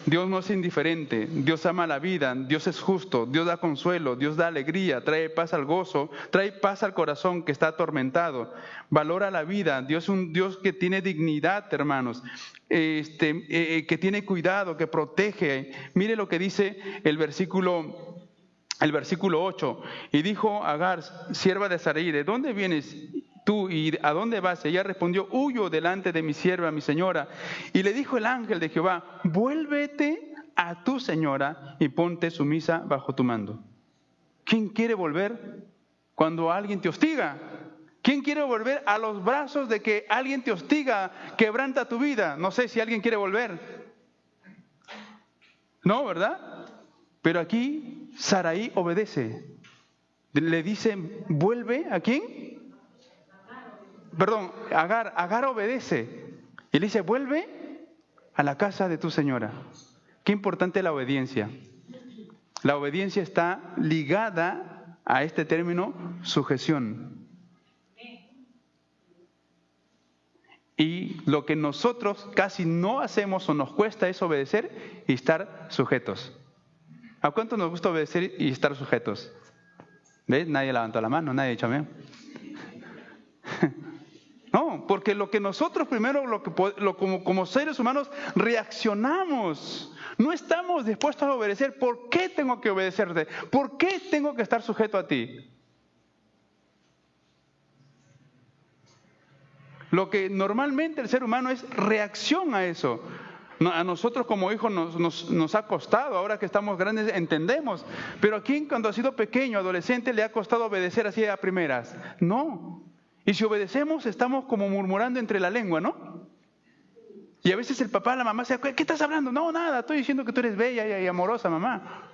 Dios no es indiferente, Dios ama la vida, Dios es justo, Dios da consuelo, Dios da alegría, trae paz al gozo, trae paz al corazón que está atormentado, valora la vida. Dios es un Dios que tiene dignidad, hermanos, que tiene cuidado, que protege. Mire lo que dice el versículo 8. Y dijo Agar, sierva de Sarai, ¿de dónde vienes tú y a dónde vas? Ella respondió, huyo delante de mi sierva, mi señora. Y le dijo el ángel de Jehová, vuélvete a tu señora y ponte sumisa bajo tu mando. ¿Quién quiere volver cuando alguien te hostiga? ¿Quién quiere volver a los brazos de que alguien te hostiga, quebranta tu vida? No sé si alguien quiere volver. No, ¿verdad? Pero aquí Sarai obedece. Le dice, vuelve, ¿a quién? Perdón, Agar obedece. Y le dice, vuelve a la casa de tu señora. Qué importante la obediencia. La obediencia está ligada a este término, sujeción. Y lo que nosotros casi no hacemos o nos cuesta es obedecer y estar sujetos. ¿A cuánto nos gusta obedecer y estar sujetos? ¿Ves? Nadie levantó la mano, nadie ha dicho amén. No, porque lo que nosotros primero, como seres humanos, reaccionamos. No estamos dispuestos a obedecer. ¿Por qué tengo que obedecerte? ¿Por qué tengo que estar sujeto a ti? Lo que normalmente el ser humano es reacción a eso. A nosotros como hijos nos ha costado, ahora que estamos grandes entendemos. Pero a quien cuando ha sido pequeño, adolescente, le ha costado obedecer así a primeras. No. Y si obedecemos, estamos como murmurando entre la lengua, ¿no? Y a veces el papá, la mamá se acuerda, ¿qué estás hablando? No, nada, estoy diciendo que tú eres bella y amorosa, mamá.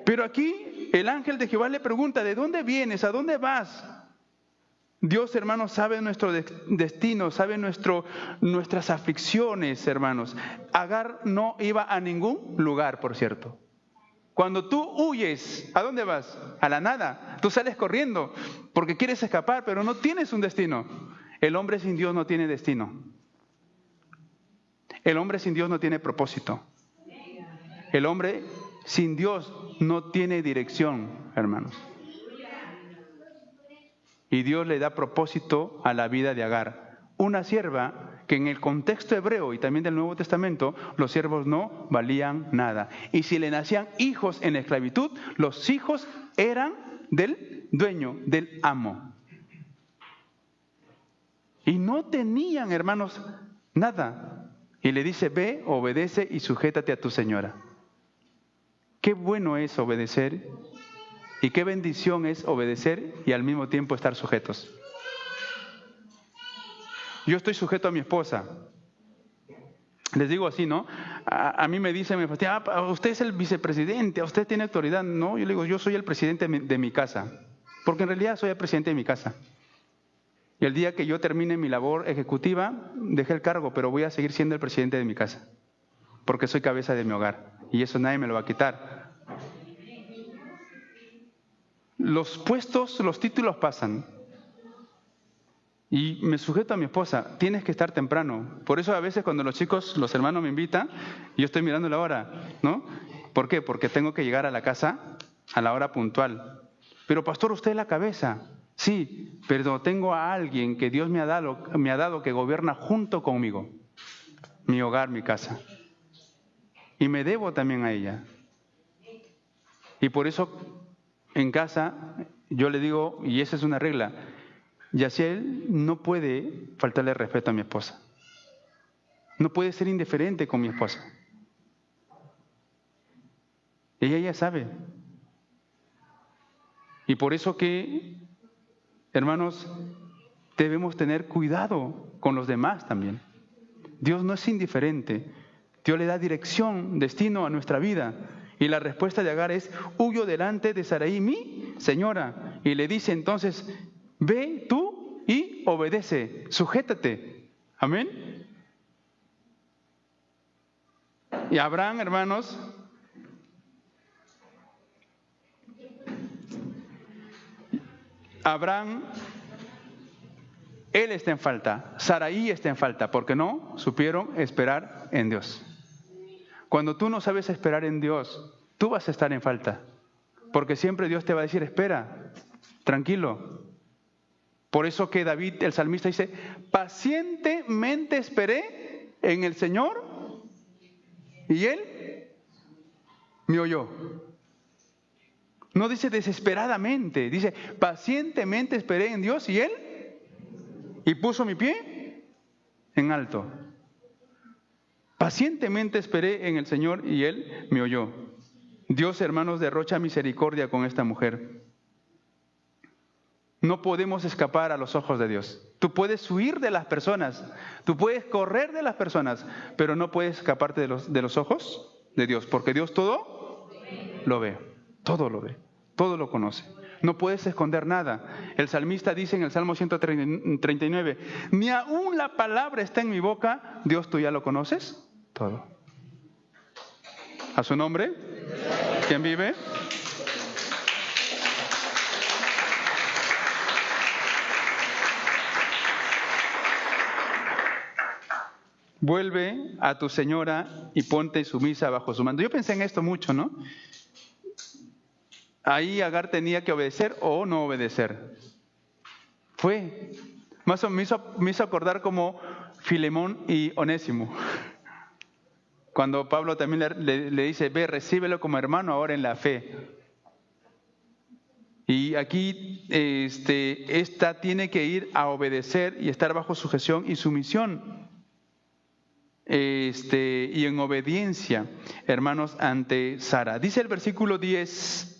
Pero aquí el ángel de Jehová le pregunta, ¿de dónde vienes? ¿A dónde vas? Dios, hermanos, sabe nuestro destino, sabe nuestras aflicciones, hermanos. Agar no iba a ningún lugar, por cierto. Cuando tú huyes, ¿a dónde vas? A la nada. Tú sales corriendo porque quieres escapar, pero no tienes un destino. El hombre sin Dios no tiene destino. El hombre sin Dios no tiene propósito. El hombre sin Dios no tiene dirección, hermanos. Y Dios le da propósito a la vida de Agar, una sierva que en el contexto hebreo y también del Nuevo Testamento, los siervos no valían nada. Y si le nacían hijos en esclavitud, los hijos eran del dueño, del amo. Y no tenían, hermanos, nada. Y le dice, ve, obedece y sujétate a tu señora. Qué bueno es obedecer. Y qué bendición es obedecer y al mismo tiempo estar sujetos. Yo estoy sujeto a mi esposa. Les digo así, ¿no? A mí me dicen, usted es el vicepresidente, usted tiene autoridad. No, yo le digo, yo soy el presidente de mi casa. Porque en realidad soy el presidente de mi casa. Y el día que yo termine mi labor ejecutiva, dejé el cargo, pero voy a seguir siendo el presidente de mi casa. Porque soy cabeza de mi hogar. Y eso nadie me lo va a quitar. Los puestos, los títulos pasan. Y me sujeto a mi esposa, tienes que estar temprano. Por eso a veces cuando los hermanos me invitan, yo estoy mirando la hora, ¿no? ¿Por qué? Porque tengo que llegar a la casa a la hora puntual. Pero pastor, usted es la cabeza. Sí, pero tengo a alguien que Dios me ha dado que gobierna junto conmigo. Mi hogar, mi casa. Y me debo también a ella. Y por eso en casa, yo le digo, y esa es una regla, Yaciel no puede faltarle respeto a mi esposa. No puede ser indiferente con mi esposa. Ella ya sabe. Y por eso que Hermanos, debemos tener cuidado con los demás también. Dios no es indiferente. Dios le da dirección, destino a nuestra vida. Y la respuesta de Agar es: huyo delante de Sarai, mi señora. Y le dice entonces: ve tú y obedece, sujétate. Amén. Y Abraham, hermanos, él está en falta, Sarai está en falta, porque no supieron esperar en Dios. Cuando tú no sabes esperar en Dios, tú vas a estar en falta, porque siempre Dios te va a decir: espera, tranquilo. Por eso que David, el salmista, dice: pacientemente esperé en el Señor y Él me oyó. No dice desesperadamente, dice: pacientemente esperé en Dios y Él, y puso mi pie en alto. Pacientemente esperé en el Señor y Él me oyó. Dios, hermanos, derrocha misericordia con esta mujer. No podemos escapar a los ojos de Dios. Tú puedes huir de las personas, tú puedes correr de las personas, pero no puedes escaparte de los ojos de Dios, porque Dios todo lo ve, todo lo ve, todo lo conoce. No puedes esconder nada. El salmista dice en el Salmo 139: ni aún la palabra está en mi boca. Dios, ¿tú ya lo conoces? Todo. ¿A su nombre? ¿Quién vive? Vuelve a tu señora y ponte sumisa bajo su mando. Yo pensé en esto mucho, ¿no? Ahí Agar tenía que obedecer o no obedecer. Me hizo acordar como Filemón y Onésimo. Cuando Pablo también le dice: ve, recíbelo como hermano ahora en la fe. Y aquí esta tiene que ir a obedecer y estar bajo sujeción y sumisión. Y en obediencia, hermanos, ante Sara. Dice el versículo 10: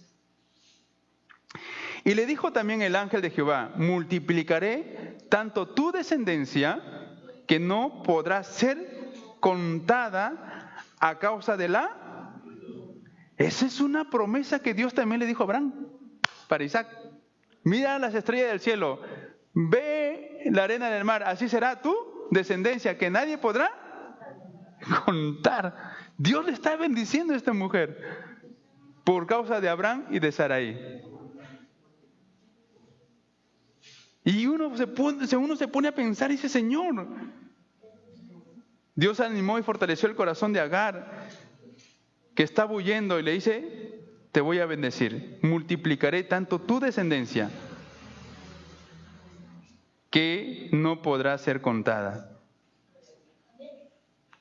y le dijo también el ángel de Jehová: multiplicaré tanto tu descendencia que no podrá ser contada a causa de la... Esa es una promesa que Dios también le dijo a Abraham, para Isaac. Mira las estrellas del cielo, ve la arena del mar, así será tu descendencia, que nadie podrá contar. Dios le está bendiciendo a esta mujer por causa de Abraham y de Sarai. Y uno se pone a pensar y dice: Señor, Dios animó y fortaleció el corazón de Agar, que estaba huyendo, y le dice: te voy a bendecir, multiplicaré tanto tu descendencia que no podrá ser contada.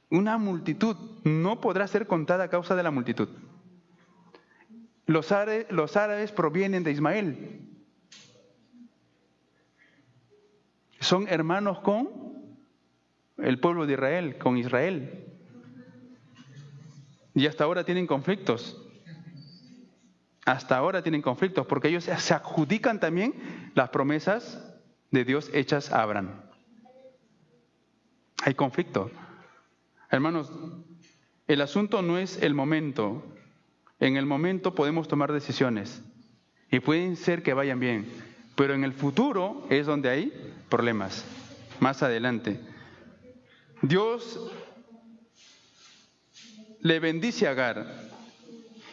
Una multitud no podrá ser contada a causa de la multitud. Los árabes provienen de Ismael. Son hermanos con el pueblo de Israel, con Israel. Y hasta ahora tienen conflictos. Hasta ahora tienen conflictos porque ellos se adjudican también las promesas de Dios hechas a Abraham. Hay conflicto. Hermanos, el asunto no es el momento. En el momento podemos tomar decisiones y pueden ser que vayan bien, pero en el futuro es donde hay problemas, más adelante. Dios le bendice a Agar,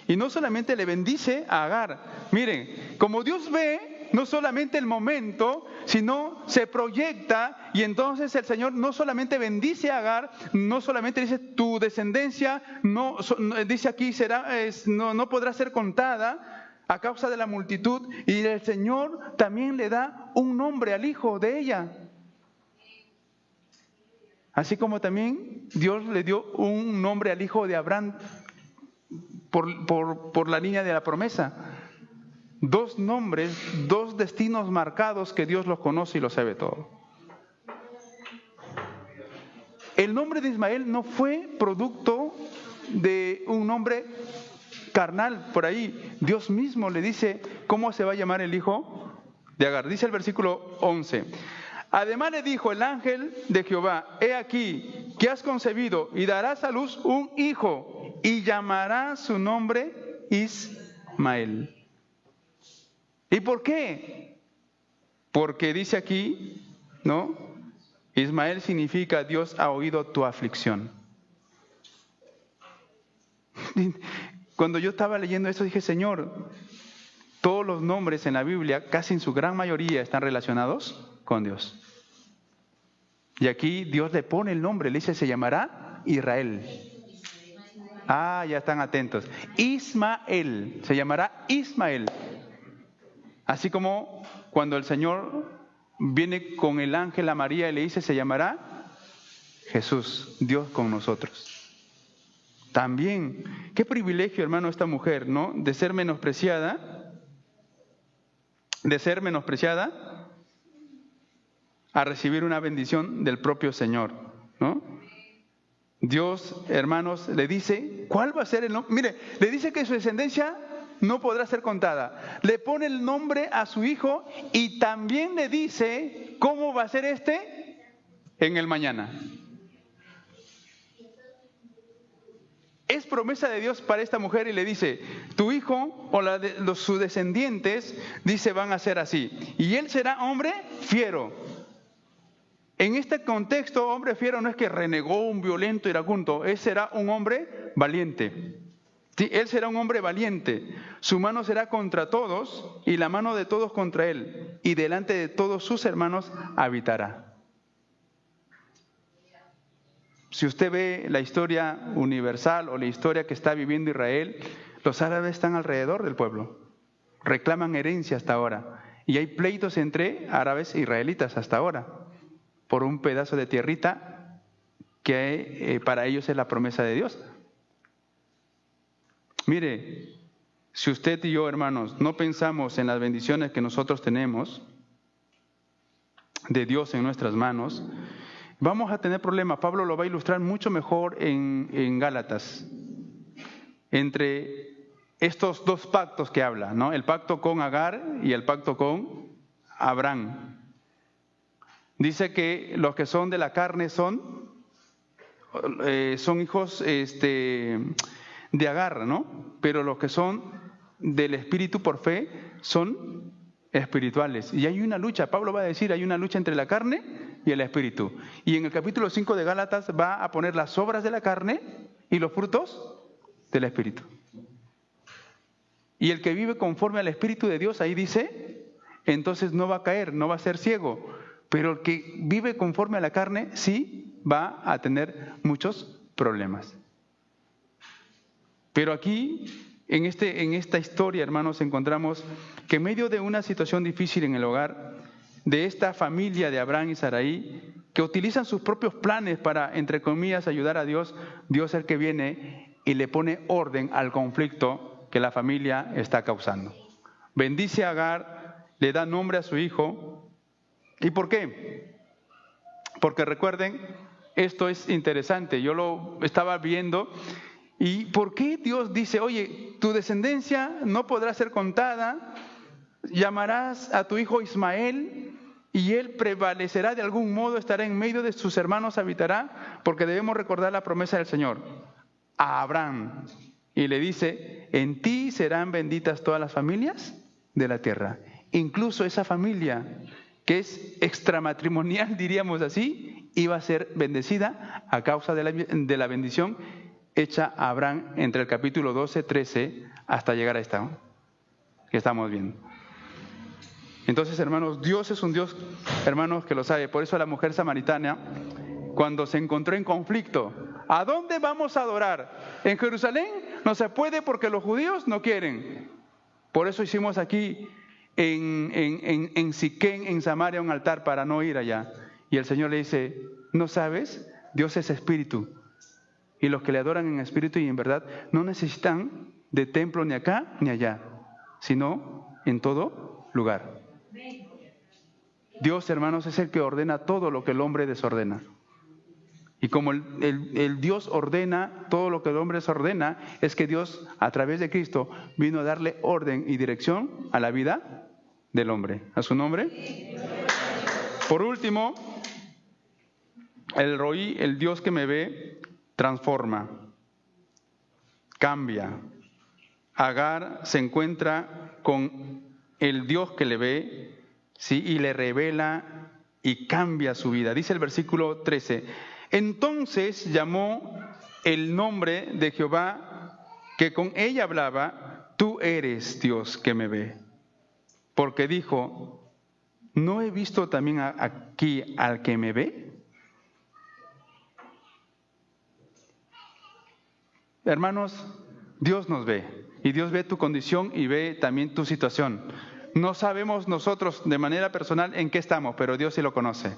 y no solamente le bendice a Agar. Miren, como Dios ve no solamente el momento, sino se proyecta, y entonces el Señor no solamente bendice a Agar, no solamente dice: tu descendencia no dice aquí no podrá ser contada a causa de la multitud, y el Señor también le da un nombre al hijo de ella. Así como también Dios le dio un nombre al hijo de Abraham por la línea de la promesa. Dos nombres, dos destinos marcados que Dios los conoce y lo sabe todo. El nombre de Ismael no fue producto de un nombre carnal por ahí. Dios mismo le dice cómo se va a llamar el hijo de Agar. Dice el versículo 11. Además le dijo el ángel de Jehová: he aquí que has concebido y darás a luz un hijo y llamarás su nombre Ismael. ¿Y por qué? Porque dice aquí, ¿no? Ismael significa Dios ha oído tu aflicción. Cuando yo estaba leyendo esto dije, Señor, todos los nombres en la Biblia, casi en su gran mayoría, están relacionados con Dios. Y aquí Dios le pone el nombre, le dice, se llamará Israel. Ah, ya están atentos. Ismael, se llamará Ismael. Así como cuando el Señor viene con el ángel a María y le dice, se llamará Jesús, Dios con nosotros. También, qué privilegio, hermano, esta mujer, ¿no? De ser menospreciada a recibir una bendición del propio Señor, ¿no? Dios, hermanos, le dice, ¿cuál va a ser el nombre? Mire, le dice que su descendencia no podrá ser contada. Le pone el nombre a su hijo y también le dice cómo va a ser en el mañana. Es promesa de Dios para esta mujer y le dice, tu hijo o sus descendientes, dice, van a ser así. Y él será hombre fiero. En este contexto, hombre fiero no es que renegó, un violento iracundo, él será un hombre valiente. Sí, él será un hombre valiente. Su mano será contra todos y la mano de todos contra él. Y delante de todos sus hermanos habitará. Si usted ve la historia universal o la historia que está viviendo Israel, los árabes están alrededor del pueblo. Reclaman herencia hasta ahora. Y hay pleitos entre árabes e israelitas hasta ahora, por un pedazo de tierrita que para ellos es la promesa de Dios. Mire, si usted y yo, hermanos, no pensamos en las bendiciones que nosotros tenemos de Dios en nuestras manos, vamos a tener problemas. Pablo lo va a ilustrar mucho mejor en Gálatas, entre estos dos pactos que habla, ¿no? El pacto con Agar y el pacto con Abraham. Dice que los que son de la carne son hijos de Agar, ¿no? Pero los que son del Espíritu por fe son espirituales. Y hay una lucha, Pablo va a decir, hay una lucha entre la carne y el Espíritu. Y en el capítulo 5 de Gálatas va a poner las obras de la carne y los frutos del Espíritu. Y el que vive conforme al Espíritu de Dios, ahí dice, entonces no va a caer, no va a ser ciego. Pero el que vive conforme a la carne, sí va a tener muchos problemas. Pero aquí, en esta historia, hermanos, encontramos que en medio de una situación difícil en el hogar, de esta familia de Abraham y Sarai, que utilizan sus propios planes para, entre comillas, ayudar a Dios, Dios es el que viene y le pone orden al conflicto que la familia está causando. Bendice a Agar, le da nombre a su hijo. ¿Y por qué? Porque recuerden, esto es interesante, yo lo estaba viendo. ¿Y por qué Dios dice, oye, tu descendencia no podrá ser contada, llamarás a tu hijo Ismael y él prevalecerá de algún modo, estará en medio de sus hermanos, habitará? Porque debemos recordar la promesa del Señor a Abraham. Y le dice, en ti serán benditas todas las familias de la tierra. Incluso esa familia que es extramatrimonial, diríamos así, iba a ser bendecida a causa de la bendición hecha a Abraham entre el capítulo 12, 13, hasta llegar a esta que estamos viendo. Entonces, hermanos, Dios es un Dios, hermanos, que lo sabe. Por eso la mujer samaritana, cuando se encontró en conflicto, ¿a dónde vamos a adorar? ¿En Jerusalén? No se puede porque los judíos no quieren. Por eso hicimos aquí en Siquén, en Samaria, un altar para no ir allá. Y el Señor le dice, ¿no sabes? Dios es espíritu. Y los que le adoran en espíritu y en verdad no necesitan de templo ni acá ni allá, sino en todo lugar. Dios, hermanos, es el que ordena todo lo que el hombre desordena. Y como el Dios ordena todo lo que el hombre desordena, es que Dios, a través de Cristo, vino a darle orden y dirección a la vida del hombre. ¿A su nombre? Por último, el Roí, el Dios que me ve, transforma, cambia. Agar se encuentra con el Dios que le ve, ¿sí? Y le revela y cambia su vida. Dice el versículo 13, entonces llamó el nombre de Jehová que con ella hablaba, tú eres Dios que me ve. Porque dijo, ¿no he visto también aquí al que me ve? Hermanos, Dios nos ve y Dios ve tu condición y ve también tu situación. No sabemos nosotros de manera personal en qué estamos, pero Dios sí lo conoce.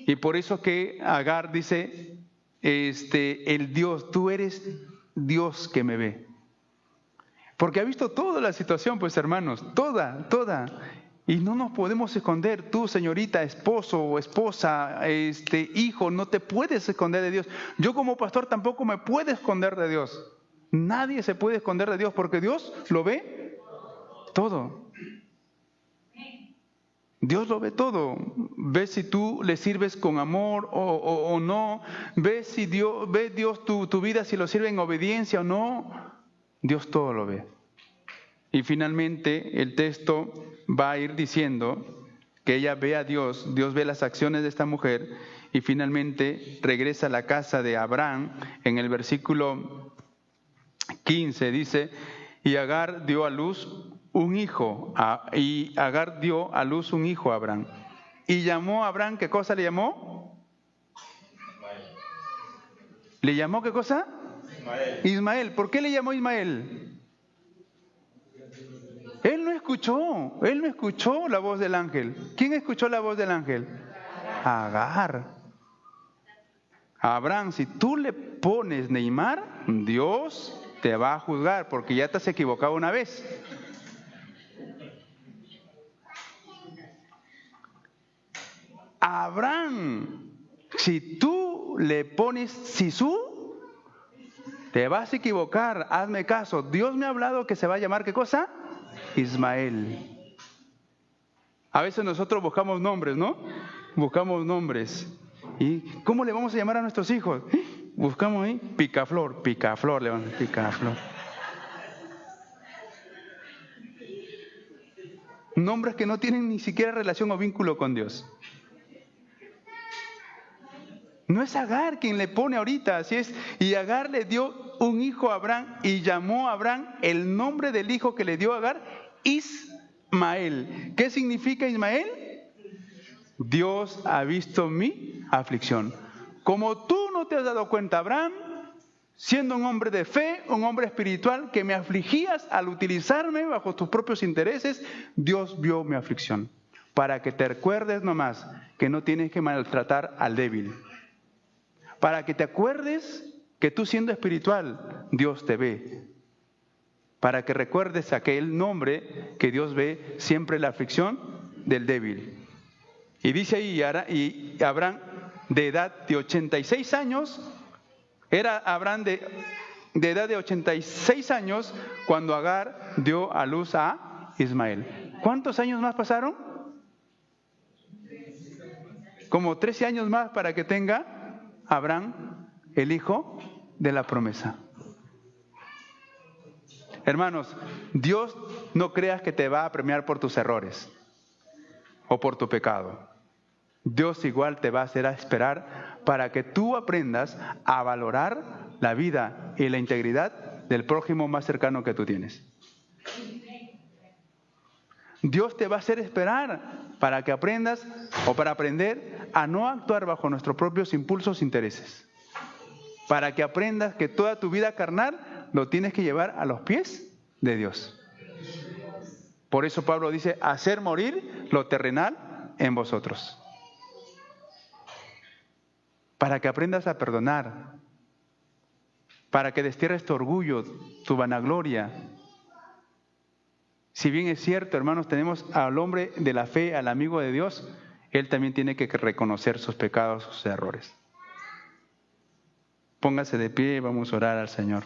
Y por eso que Agar dice, el Dios, tú eres Dios que me ve. Porque ha visto toda la situación, pues hermanos, toda. Y no nos podemos esconder. Tú, señorita, esposo o esposa, hijo, no te puedes esconder de Dios. Yo como pastor tampoco me puedo esconder de Dios. Nadie se puede esconder de Dios porque Dios lo ve todo. Dios lo ve todo. Ve si tú le sirves con amor o no. Ve Dios tu vida si lo sirve en obediencia o no. Dios todo lo ve. Y finalmente el texto va a ir diciendo que ella ve a Dios, Dios ve las acciones de esta mujer y finalmente regresa a la casa de Abraham. En el versículo 15 dice, y Agar dio a luz un hijo, y Agar dio a luz un hijo a Abraham. Y llamó a Abraham, ¿qué cosa le llamó? ¿Le llamó qué cosa? Ismael. ¿Por qué le llamó Ismael? Él no escuchó la voz del ángel. ¿Quién escuchó la voz del ángel? Agar. Abraham, si tú le pones Neymar, Dios te va a juzgar porque ya te has equivocado una vez. Abraham, si tú le pones Sisú, te vas a equivocar, hazme caso. Dios me ha hablado que se va a llamar, ¿qué cosa? Ismael. A veces nosotros buscamos nombres, ¿no? Buscamos nombres. ¿Y cómo le vamos a llamar a nuestros hijos? Buscamos ahí, Picaflor, le van a decir, Picaflor. Nombres que no tienen ni siquiera relación o vínculo con Dios. No es Agar quien le pone ahorita, así es. Y Agar le dio un hijo a Abraham y llamó a Abraham el nombre del hijo que le dio a Agar, Ismael. ¿Qué significa Ismael? Dios ha visto mi aflicción. Como tú no te has dado cuenta, Abraham, siendo un hombre de fe, un hombre espiritual, que me afligías al utilizarme bajo tus propios intereses, Dios vio mi aflicción. Para que te recuerdes nomás que no tienes que maltratar al débil. Para que te acuerdes que tú siendo espiritual, Dios te ve. Para que recuerdes aquel nombre que Dios ve siempre la aflicción del débil. Y dice ahí, y Abraham de edad de 86 años, era Abraham de edad de 86 años cuando Agar dio a luz a Ismael. ¿Cuántos años más pasaron? Como 13 años más para que tenga Abraham, el hijo de la promesa. Hermanos, Dios no creas que te va a premiar por tus errores o por tu pecado. Dios igual te va a hacer esperar para que tú aprendas a valorar la vida y la integridad del prójimo más cercano que tú tienes. Dios te va a hacer esperar para que aprendas o para aprender a no actuar bajo nuestros propios impulsos e intereses. Para que aprendas que toda tu vida carnal lo tienes que llevar a los pies de Dios. Por eso Pablo dice, hacer morir lo terrenal en vosotros. Para que aprendas a perdonar. Para que destierres tu orgullo, tu vanagloria. Si bien es cierto, hermanos, tenemos al hombre de la fe, al amigo de Dios, él también tiene que reconocer sus pecados, sus errores. Póngase de pie y vamos a orar al Señor.